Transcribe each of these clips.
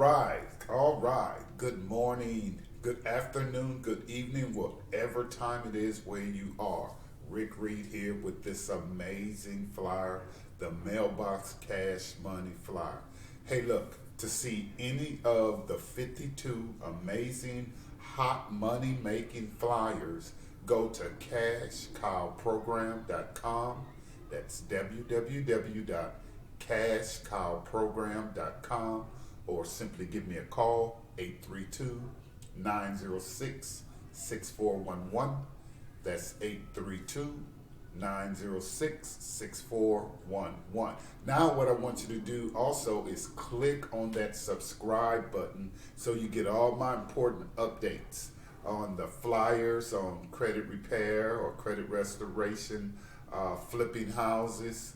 All right. Good morning, good afternoon, good evening, whatever time it is where you are. Rick Reed here with this amazing flyer, the Mailbox Cash Money Flyer. Hey, look, to see any of the 52 amazing hot money making flyers, go to cashcowprogram.com. That's www.cashcowprogram.com, or simply give me a call, 832-906-6411. That's 832-906-6411. Now what I want you to do also is click on that subscribe button so you get all my important updates on the flyers, on credit repair or credit restoration, flipping houses,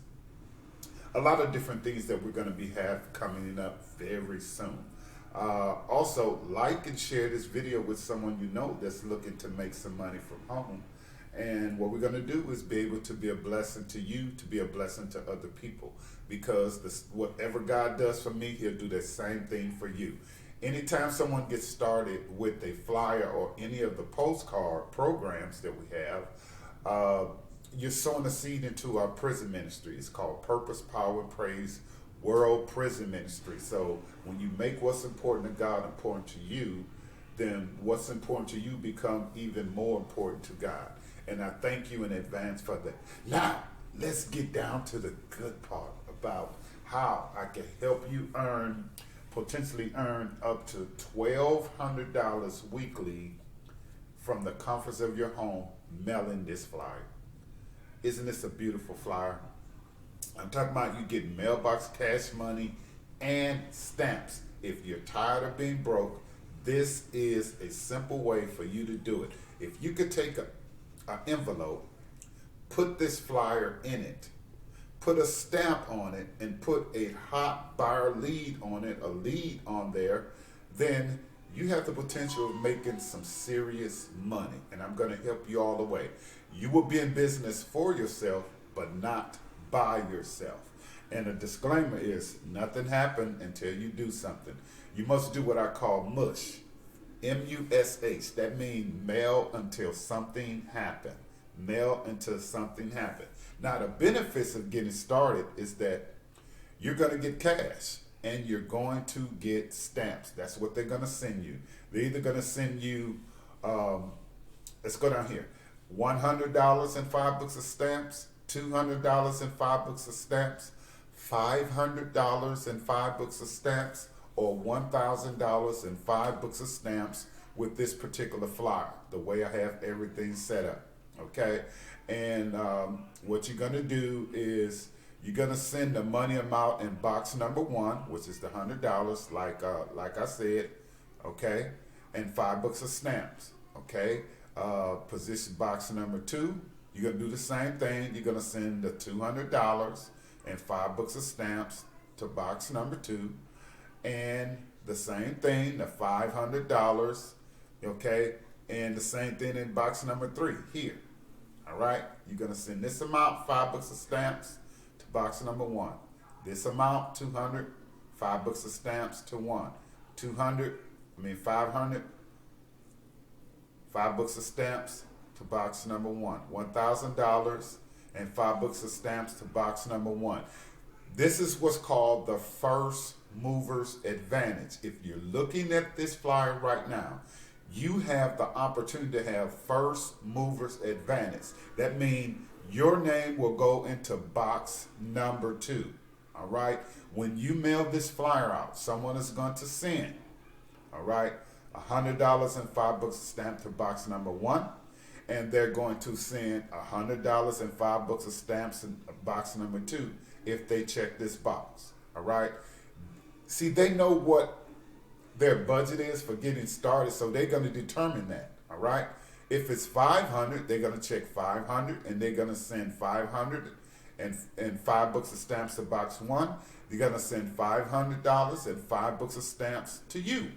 a lot of different things that we're going to have coming up very soon. Also, like and share this video with someone you know that's looking to make some money from home. And what we're going to do is be able to be a blessing to you, to be a blessing to other people. Because whatever God does for me, he'll do the same thing for you. Anytime someone gets started with a flyer or any of the postcard programs that we have, you're sowing a seed into our prison ministry. It's called Purpose, Power, and Praise World Prison Ministry. So when you make what's important to God important to you, then what's important to you become even more important to God. And I thank you in advance for that. Now, let's get down to the good part about how I can help you potentially earn up to $1,200 weekly from the comforts of your home mailing this flyer. Isn't this a beautiful flyer? I'm talking about you getting mailbox cash money and stamps. If you're tired of being broke, this is a simple way for you to do it. If you could take an envelope, put this flyer in it, put a stamp on it, and put a hot buyer lead on it, a lead on there, then you have the potential of making some serious money. And I'm going to help you all the way. You will be in business for yourself, but not by yourself. And a disclaimer is nothing happened until you do something. You must do what I call MUSH. M-U-S-H. That means mail until something happened. Mail until something happened. Now, the benefits of getting started is that you're going to get cash and you're going to get stamps. That's what they're going to send you. They're either going to send you, let's go down here, $100 and 5 books of stamps, $200 and 5 books of stamps, $500 and 5 books of stamps, or $1,000 and 5 books of stamps with this particular flyer, the way I have everything set up. Okay, and what you're gonna do is you're gonna send the money amount in box number 1, which is the $100, like I said, okay, and 5 books of stamps. Okay, position box number 2. You're gonna do the same thing. You're gonna send the $200 and 5 books of stamps to box number 2, and the same thing, the $500. Okay, and the same thing in box number 3 here. All right, you're gonna send this amount, 5 books of stamps, to box number 1. This amount, 200, 5 books of stamps to 1. 500, 5 books of stamps to box number 1. $1,000 and 5 books of stamps to box number 1. This is what's called the first mover's advantage. If you're looking at this flyer right now, you have the opportunity to have first mover's advantage. That means your name will go into box number 2. All right. When you mail this flyer out, someone is going to send, all right, $100 and 5 books of stamp to box number 1, and they're going to send $100 and 5 books of stamps in box number 2 if they check this box. All right. See, they know what their budget is for getting started, so they're going to determine that. All right. If it's 500, they're going to check 500, and they're going to send 500 and 5 books of stamps to box 1. They're going to send $500 and 5 books of stamps to you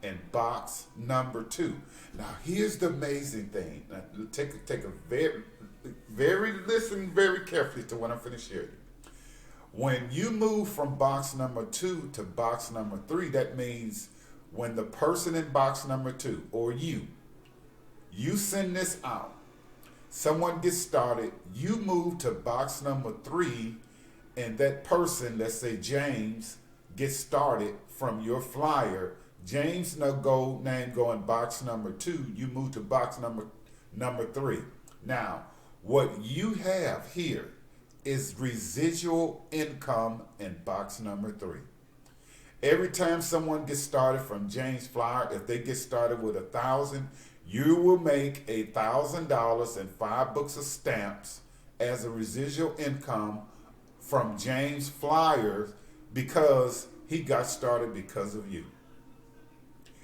in box number 2. Now, here's the amazing thing. Now, take a listen very carefully to what I'm finished here. When you move from box number 2 to box number 3, that means when the person in box number 2 or you send this out, someone gets started, you move to box number 3, and that person, let's say James, gets started from your flyer. James name go in box number 2, you move to box number 3. Now, what you have here is residual income in box number 3. Every time someone gets started from James' flyer, if they get started with 1,000, you will make $1,000 and 5 books of stamps as a residual income from James' flyers because he got started because of you.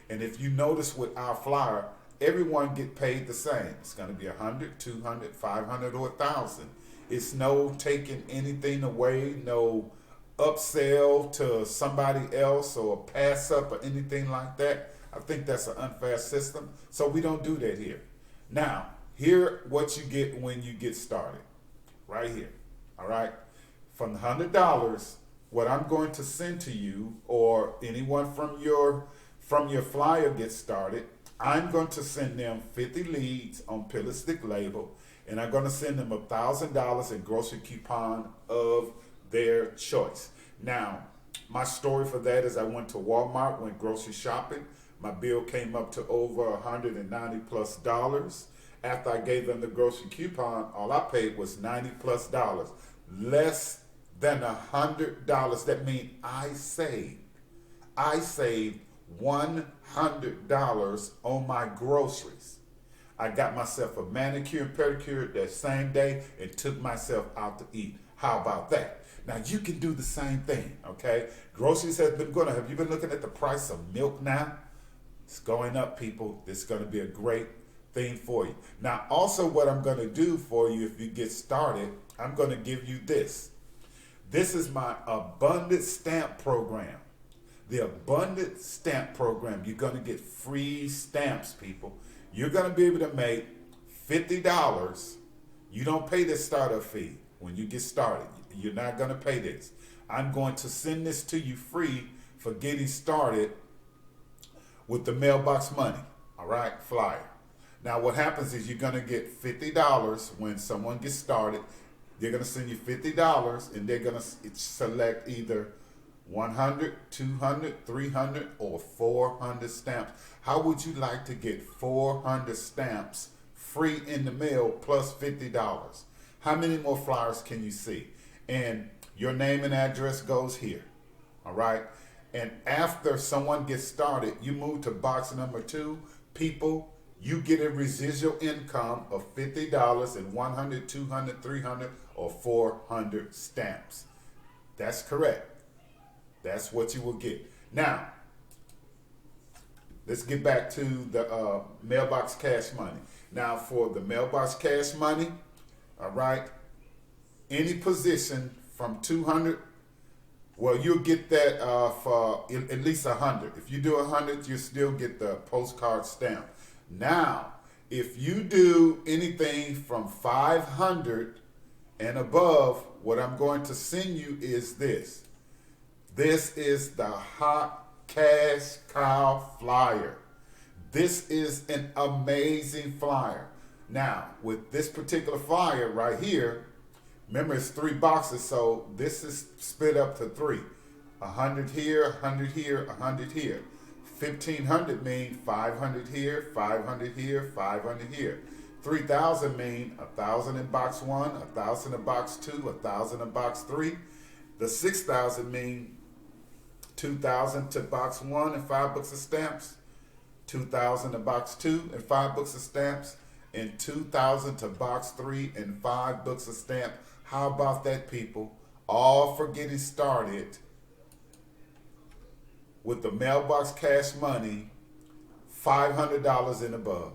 And if you notice with our flyer, everyone get paid the same. It's going to be 100, 200, 500, or 1,000. It's no taking anything away, no upsell to somebody else or pass up or anything like that. I think that's an unfair system, so we don't do that here. Now, here what you get when you get started, right here, all right? From the $100, what I'm going to send to you or anyone from your flyer gets started, I'm going to send them 50 leads on Pillar Stick Label, and I'm going to send them $1,000 in grocery coupon of their choice. Now, my story for that is I went to Walmart, went grocery shopping. My bill came up to over $190 plus. After I gave them the grocery coupon, all I paid was $90 plus, less than $100. That means I saved $100 on my groceries. I got myself a manicure and pedicure that same day and took myself out to eat. How about that? Now you can do the same thing, okay? Groceries has been going up. Have you been looking at the price of milk now? It's going up, people. This is going to be a great thing for you. Now, also what I'm going to do for you if you get started, I'm going to give you this. This is my Abundant Stamp Program. The Abundant Stamp Program. You're going to get free stamps, people. You're going to be able to make $50. You don't pay the startup fee when you get started. You're not going to pay this. I'm going to send this to you free for getting started with the mailbox money, all right, flyer. Now what happens is you're going to get $50 when someone gets started. They're going to send you $50 and they're going to select either 100, 200, 300, or 400 stamps. How would you like to get 400 stamps free in the mail plus $50? How many more flyers can you see? And your name and address goes here, all right? And after someone gets started, you move to box number 2. People, you get a residual income of $50 and 100, 200, 300, or 400 stamps. That's correct. That's what you will get. Now, let's get back to the mailbox cash money. Now, for the mailbox cash money, all right, any position from 200, well, you'll get that for at least 100. If you do 100, you still get the postcard stamp. Now, if you do anything from 500 and above, what I'm going to send you is this. This is the Hot Cash Cow Flyer. This is an amazing flyer. Now, with this particular flyer right here, remember it's 3 boxes, so this is split up to 3. 100 here, 100 here, 100 here. 1,500 mean 500 here, 500 here, 500 here. 3,000 mean 1,000 in box 1, 1,000 in box 2, 1,000 in box 3. The 6,000 mean 2,000 to box 1 and 5 books of stamps, 2,000 to box 2 and 5 books of stamps, and 2,000 to box 3 and 5 books of stamps. How about that, people? All for getting started with the mailbox cash money, $500 and above.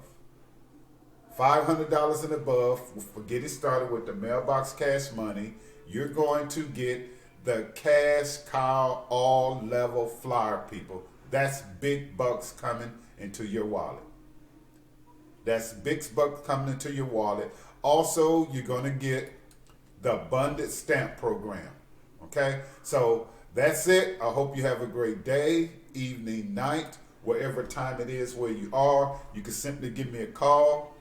$500 and above for getting started with the mailbox cash money. You're going to get the Cash Cow all level flyer, people. That's big bucks coming into your wallet. That's big bucks coming into your wallet. Also, you're going to get the Abundant Stamp Program. Okay? So that's it. I hope you have a great day, evening, night, wherever time it is where you are. You can simply give me a call,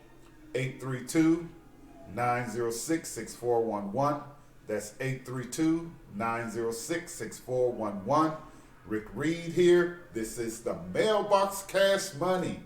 832-906-6411. That's 832-906-6411. Rick Reed here. This is the Mailbox Cash Money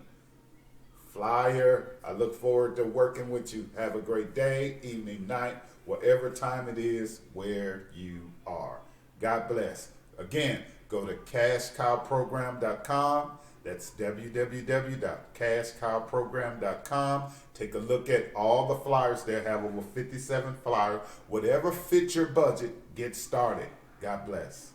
Flyer. I look forward to working with you. Have a great day, evening, night, whatever time it is where you are. God bless. Again, go to cashcowprogram.com. That's www.cashcowprogram.com. Take a look at all the flyers there. Have over 57 flyers. Whatever fits your budget, get started. God bless.